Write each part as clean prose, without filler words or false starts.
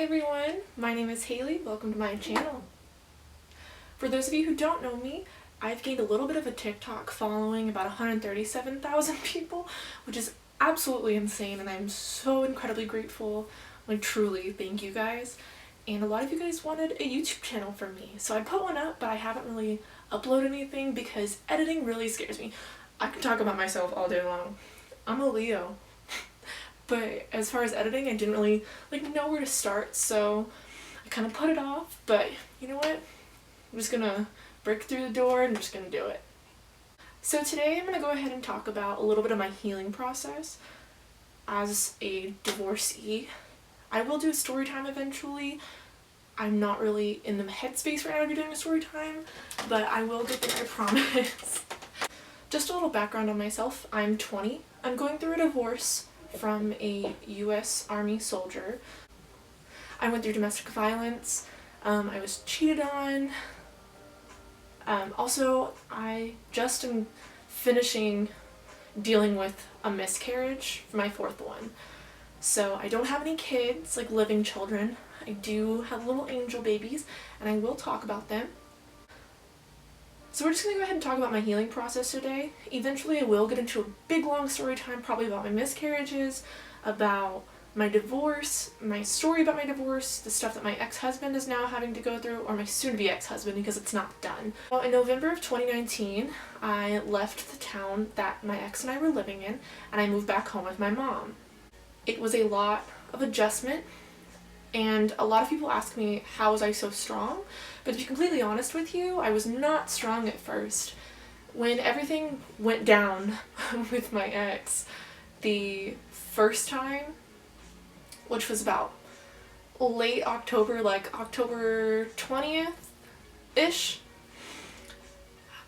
Hi everyone, my name is Haley. Welcome to my channel. For those of you who don't know me, I've gained a little bit of a TikTok following, about 137,000 people, which is absolutely insane, and I'm so incredibly grateful. Like, truly, thank you guys. And a lot of you guys wanted a YouTube channel from me, so I put one up, but I haven't really uploaded anything because editing really scares me. I can talk about myself all day long. I'm a Leo. But as far as editing, I didn't really know where to start, so I kind of put it off. But you know what? I'm just gonna break through the door and I'm just gonna do it. So today I'm gonna go ahead and talk about a little bit of my healing process as a divorcee. I will do a story time eventually. I'm not really in the headspace right now to be doing a story time, but I will get there, I promise. Just a little background on myself. I'm 20. I'm going through a divorce from a U.S. Army soldier. I went through domestic violence. I was cheated on. Also, I just am finishing dealing with a miscarriage for my 4th one. So I don't have any kids, like living children. I do have little angel babies, and I will talk about them. So we're just going to go ahead and talk about my healing process today. Eventually I will get into a big long story time, probably about my miscarriages, about my divorce, my story about my divorce, the stuff that my ex-husband is now having to go through, or my soon-to-be ex-husband because it's not done. Well, in November of 2019, I left the town that my ex and I were living in, and I moved back home with my mom. It was a lot of adjustment, and a lot of people ask me, how was I so strong? But to be completely honest with you, I was not strong at first. When everything went down with my ex the first time, which was about late October, like October 20th-ish,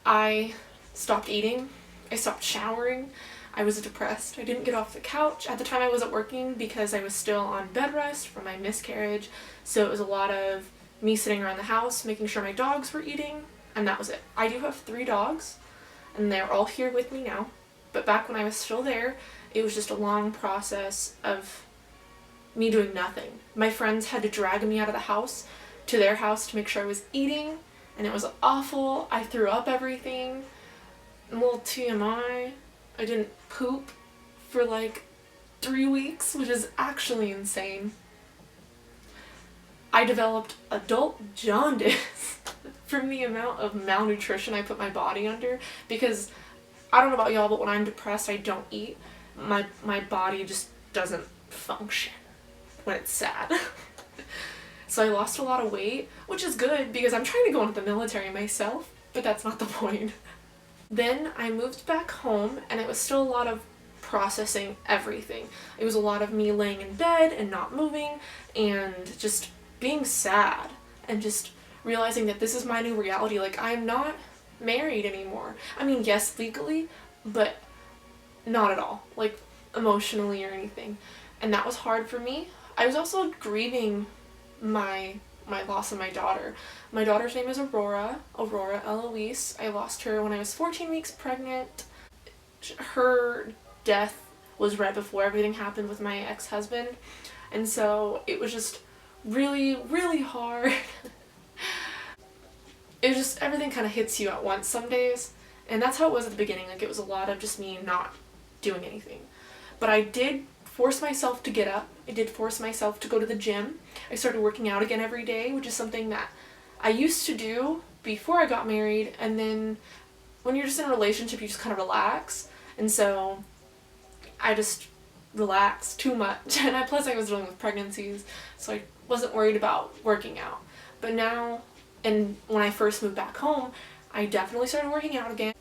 I stopped eating, I stopped showering, I was depressed. I didn't get off the couch. At the time I wasn't working because I was still on bed rest from my miscarriage, so it was a lot of me sitting around the house making sure my dogs were eating, and that was it. I do have 3 dogs, and they're all here with me now, but back when I was still there, it was just a long process of me doing nothing. My friends had to drag me out of the house to their house to make sure I was eating, and it was awful. I threw up everything. A little TMI. I didn't poop for like 3 weeks, which is actually insane. I developed adult jaundice from the amount of malnutrition I put my body under, because I don't know about y'all, but when I'm depressed I don't eat. My body just doesn't function when it's sad. So I lost a lot of weight, which is good because I'm trying to go into the military myself, but that's not the point. Then I moved back home, and it was still a lot of processing everything. It was a lot of me laying in bed and not moving and just being sad and just realizing that this is my new reality. Like, I'm not married anymore. I mean, yes, legally, but not at all, like emotionally or anything. And that was hard for me. I was also grieving my loss of my daughter. My daughter's name is Aurora Eloise. I lost her when I was 14 weeks pregnant. Her death was right before everything happened with my ex-husband, and so it was just really, really hard. It was just, everything kind of hits you at once some days, and that's how it was at the beginning. Like, it was a lot of just me not doing anything. But I did force myself to get up. I did force myself to go to the gym. I started working out again every day, which is something that I used to do before I got married, and then when you're just in a relationship you just kind of relax, and so I just relaxed too much. And plus I was dealing with pregnancies, so I wasn't worried about working out. But now, and when I first moved back home, I definitely started working out again.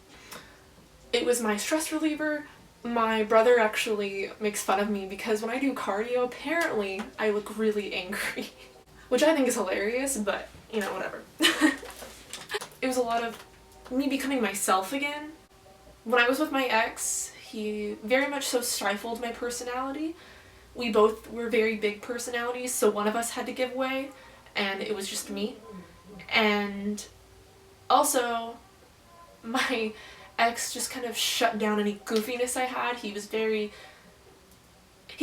It was my stress reliever. My brother actually makes fun of me because when I do cardio, apparently I look really angry, which I think is hilarious, but you know, whatever. It was a lot of me becoming myself again. When I was with my ex, he very much so stifled my personality. We both were very big personalities, so one of us had to give way, and it was just me. And also, my ex just kind of shut down any goofiness I had. He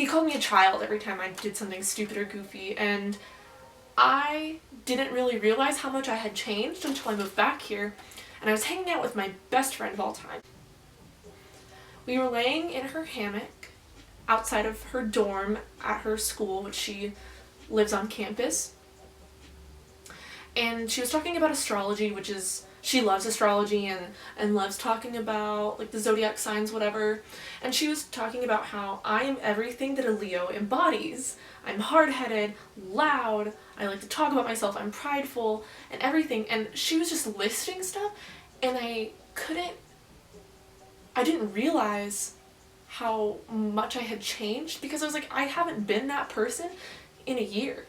called me a child every time I did something stupid or goofy, and I didn't really realize how much I had changed until I moved back here, and I was hanging out with my best friend of all time. We were laying in her hammock outside of her dorm at her school, which she lives on campus. And she was talking about astrology, which is, she loves astrology and loves talking about like the zodiac signs, whatever. And she was talking about how I am everything that a Leo embodies. I'm hard-headed, loud, I like to talk about myself, I'm prideful, and everything. And she was just listing stuff, and I didn't realize how much I had changed, because I was like, I haven't been that person in a year.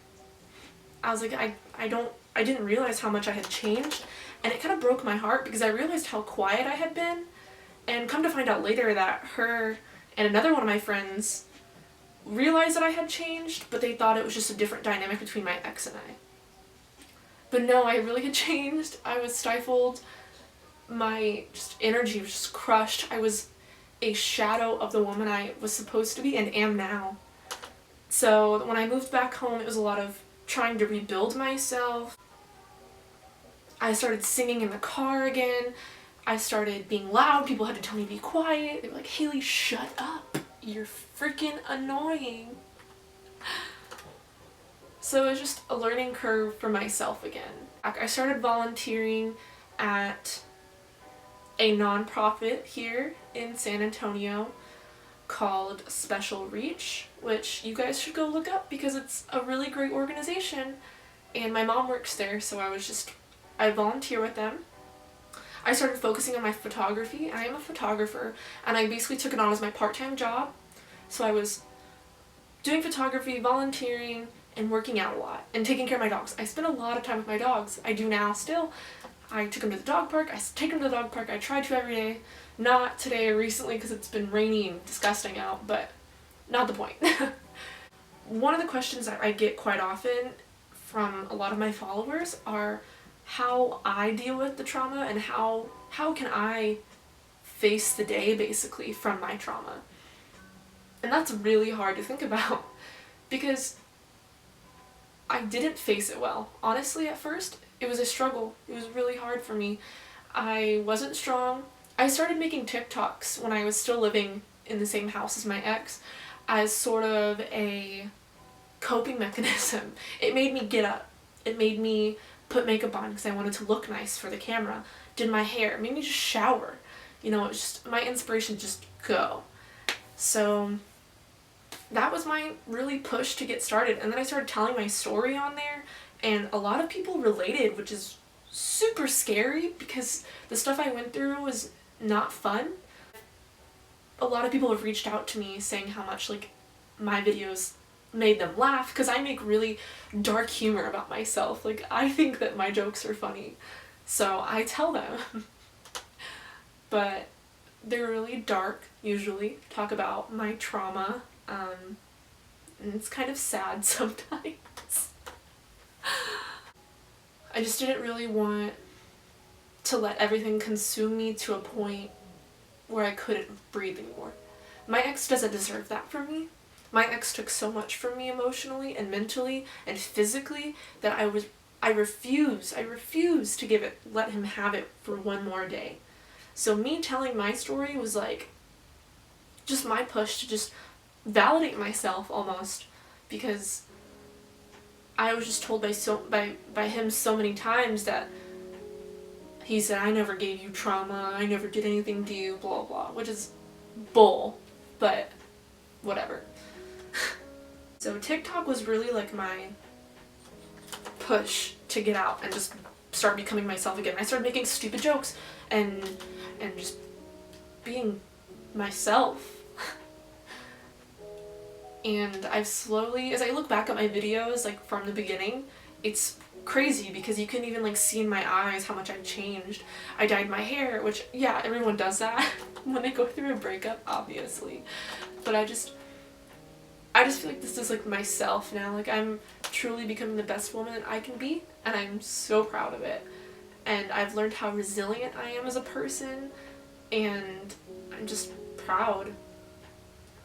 I was like, I didn't realize how much I had changed, and it kind of broke my heart because I realized how quiet I had been, and come to find out later that her and another one of my friends realized that I had changed, but they thought it was just a different dynamic between my ex and I. But no, I really had changed. I was stifled. My energy was just crushed. I was a shadow of the woman I was supposed to be and am now. So when I moved back home, it was a lot of trying to rebuild myself. I started singing in the car again. I started being loud. People had to tell me to be quiet. They were like, Haley, shut up. You're freaking annoying. So it was just a learning curve for myself again. I started volunteering at a nonprofit here in San Antonio called Special Reach, which you guys should go look up because it's a really great organization, and my mom works there, so I volunteer with them. I started focusing on my photography. I am a photographer, and I basically took it on as my part-time job. So I was doing photography, volunteering, and working out a lot, and taking care of my dogs. I spend a lot of time with my dogs. I do now still. I took them to the dog park. I take them to the dog park. I try to every day. Not today or recently because it's been rainy and disgusting out, but not the point. One of the questions that I get quite often from a lot of my followers are how I deal with the trauma and how can I face the day basically from my trauma. And that's really hard to think about because I didn't face it well. Honestly, at first, it was a struggle. It was really hard for me. I wasn't strong. I started making TikToks when I was still living in the same house as my ex as sort of a coping mechanism. It made me get up. It made me put makeup on because I wanted to look nice for the camera. Did my hair. It made me just shower. You know, it was just my inspiration to just go. So that was my really push to get started. And then I started telling my story on there, and a lot of people related, which is super scary because the stuff I went through was not fun. A lot of people have reached out to me saying how much like my videos made them laugh because I make really dark humor about myself. Like, I think that my jokes are funny, so I tell them. But they're really dark, usually, talk about my trauma, and it's kind of sad sometimes. I just didn't really want to let everything consume me to a point where I couldn't breathe anymore. My ex doesn't deserve that from me. My ex took so much from me emotionally and mentally and physically that I refuse to let him have it for one more day. So me telling my story was like just my push to just validate myself almost, because I was just told by him so many times that he said, I never gave you trauma, I never did anything to you, blah blah, which is bull, but whatever. So TikTok was really like my push to get out and just start becoming myself again. I started making stupid jokes and just being myself. And I've slowly, as I look back at my videos like from the beginning, it's crazy because you can even like see in my eyes how much I've changed. I dyed my hair, which yeah, everyone does that when they go through a breakup, obviously. But I just feel like this is like myself now. Like, I'm truly becoming the best woman that I can be, and I'm so proud of it. And I've learned how resilient I am as a person, and I'm just proud.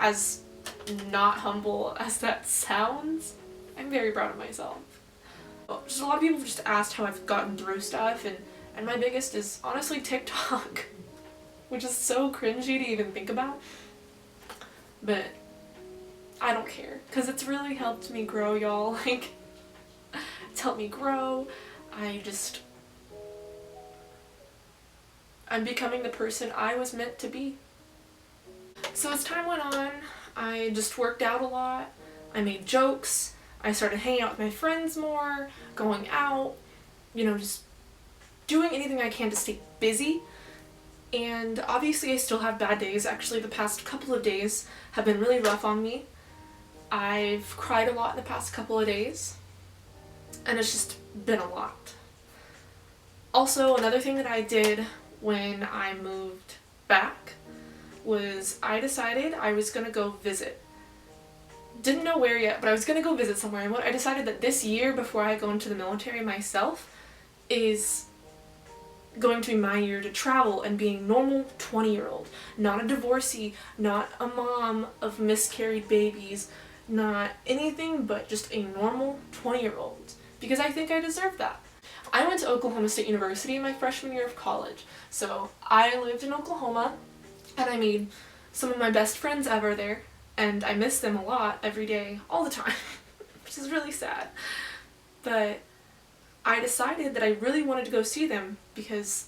As not humble as that sounds, I'm very proud of myself. Just a lot of people have just asked how I've gotten through stuff, and my biggest is honestly TikTok, which is so cringy to even think about, but I don't care, because it's really helped me grow, y'all. Like, it's helped me grow. I'm becoming the person I was meant to be. So as time went on, I just worked out a lot. I made jokes. I started hanging out with my friends more, going out, just doing anything I can to stay busy. And obviously I still have bad days. Actually, the past couple of days have been really rough on me. I've cried a lot in the past couple of days, and it's just been a lot. Also, another thing that I did when I moved back was I decided I was going to go visit. Didn't know where yet, but I was going to go visit somewhere. And I decided that this year, before I go into the military myself, is going to be my year to travel and be a normal 20-year-old. Not a divorcee, not a mom of miscarried babies, not anything but just a normal 20-year-old. Because I think I deserve that. I went to Oklahoma State University my freshman year of college. So I lived in Oklahoma, and I made some of my best friends ever there, and I miss them a lot every day, all the time, which is really sad. But I decided that I really wanted to go see them because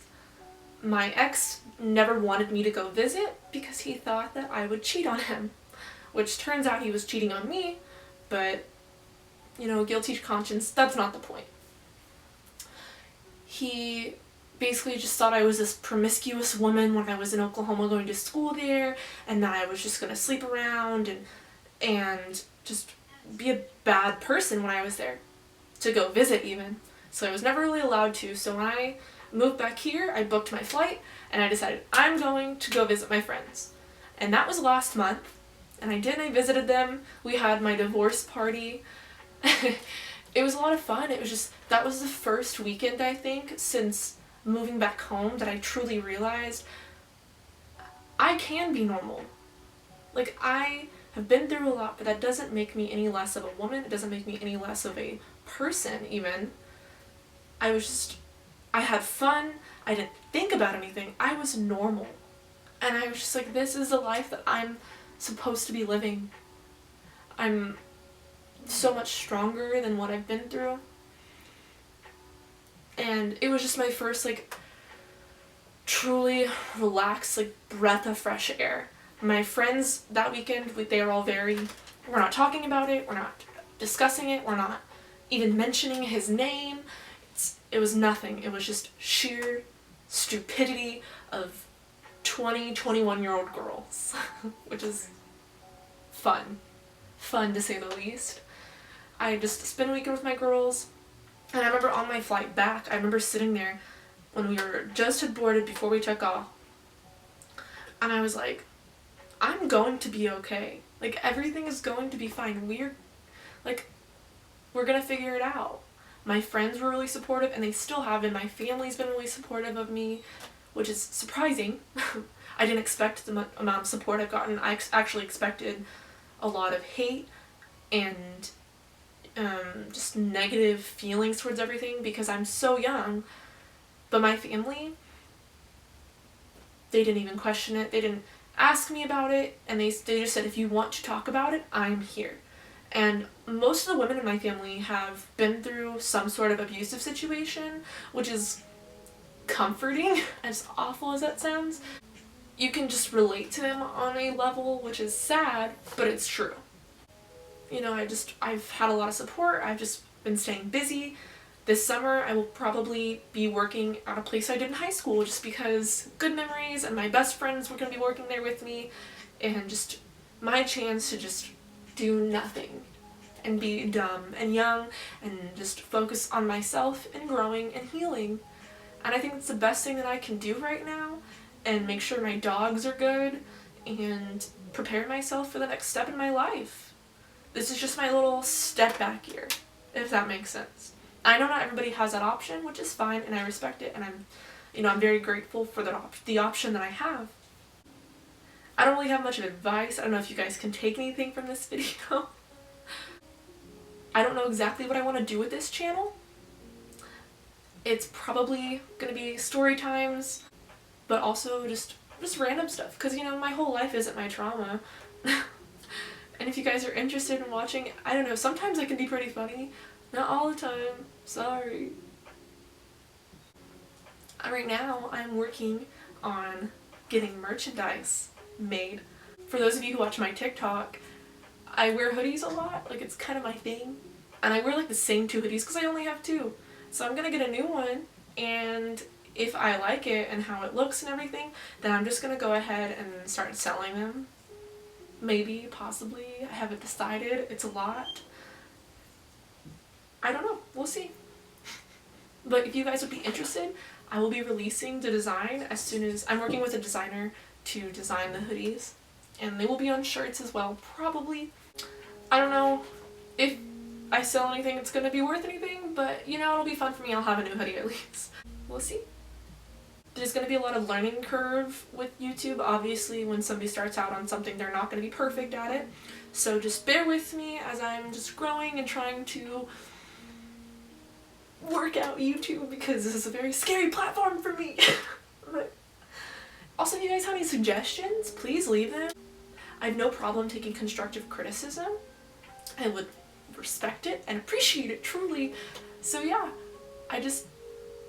my ex never wanted me to go visit because he thought that I would cheat on him, which turns out he was cheating on me, but, guilty conscience, that's not the point. He basically just thought I was this promiscuous woman when I was in Oklahoma going to school there, and that I was just going to sleep around and just be a bad person when I was there, to go visit even. So I was never really allowed to. So when I moved back here, I booked my flight, and I decided I'm going to go visit my friends. And that was last month, and I visited them. We had my divorce party. It was a lot of fun. That was the first weekend, I think, since moving back home that I truly realized I can be normal. Like, I have been through a lot, but that doesn't make me any less of a woman. It doesn't make me any less of a person, even. I had fun. I didn't think about anything. I was normal. And I was just like, this is the life that I'm supposed to be living. I'm so much stronger than what I've been through. And it was just my first, truly relaxed, breath of fresh air. My friends that weekend, they were all we're not talking about it, we're not discussing it, we're not even mentioning his name. It was nothing. It was just sheer stupidity of 20, 21-year-old girls, which is fun. Fun, to say the least. I just spent a weekend with my girls, and I remember on my flight back, I remember sitting there when we had boarded before we took off, and I was like, I'm going to be okay. Everything is going to be fine. We're gonna figure it out. My friends were really supportive, and they still have been. My family's been really supportive of me, which is surprising. I didn't expect the amount of support I've gotten. I actually expected a lot of hate and just negative feelings towards everything because I'm so young. But my family, they didn't even question it. They didn't ask me about it, and they just said, if you want to talk about it, I'm here. And most of the women in my family have been through some sort of abusive situation, which is comforting, as awful as that sounds. You can just relate to them on a level, which is sad, but it's true. I've had a lot of support. I've just been staying busy. This summer, I will probably be working at a place I did in high school just because good memories, and my best friends were going to be working there with me, and just my chance to just do nothing and be dumb and young and just focus on myself and growing and healing. And I think it's the best thing that I can do right now, and make sure my dogs are good and prepare myself for the next step in my life. This is just my little step back year, if that makes sense. I know not everybody has that option, which is fine, and I respect it, and I'm very grateful for the option that I have. I don't really have much of advice. I don't know if you guys can take anything from this video. I don't know exactly what I want to do with this channel. It's probably gonna be story times, but also just random stuff, because you know, my whole life isn't my trauma. And if you guys are interested in watching, I don't know, sometimes it can be pretty funny. Not all the time, sorry. Right now, I'm working on getting merchandise made. For those of you who watch my TikTok, I wear hoodies a lot, like it's kind of my thing. And I wear like the same 2 hoodies because I only have 2. So I'm gonna get a new one, and if I like it and how it looks and everything, then I'm just gonna go ahead and start selling them. Maybe, possibly, I haven't decided. It's a lot. I don't know, we'll see. But if you guys would be interested, I will be releasing the design as soon as I'm working with a designer to design the hoodies. And they will be on shirts as well, probably. I don't know if I sell anything it's gonna be worth anything, but you know, it'll be fun for me. I'll have a new hoodie at least. We'll see. There's going to be a lot of learning curve with YouTube. Obviously, when somebody starts out on something, they're not going to be perfect at it. So just bear with me as I'm just growing and trying to work out YouTube, because this is a very scary platform for me. But also, if you guys have any suggestions, please leave them. I have no problem taking constructive criticism. I would respect it and appreciate it truly. So yeah,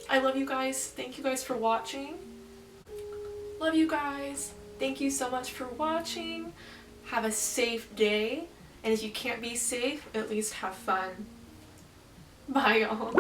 I love you guys. Thank you guys for watching. Love you guys. Thank you so much for watching. Have a safe day. And if you can't be safe, at least have fun. Bye, y'all.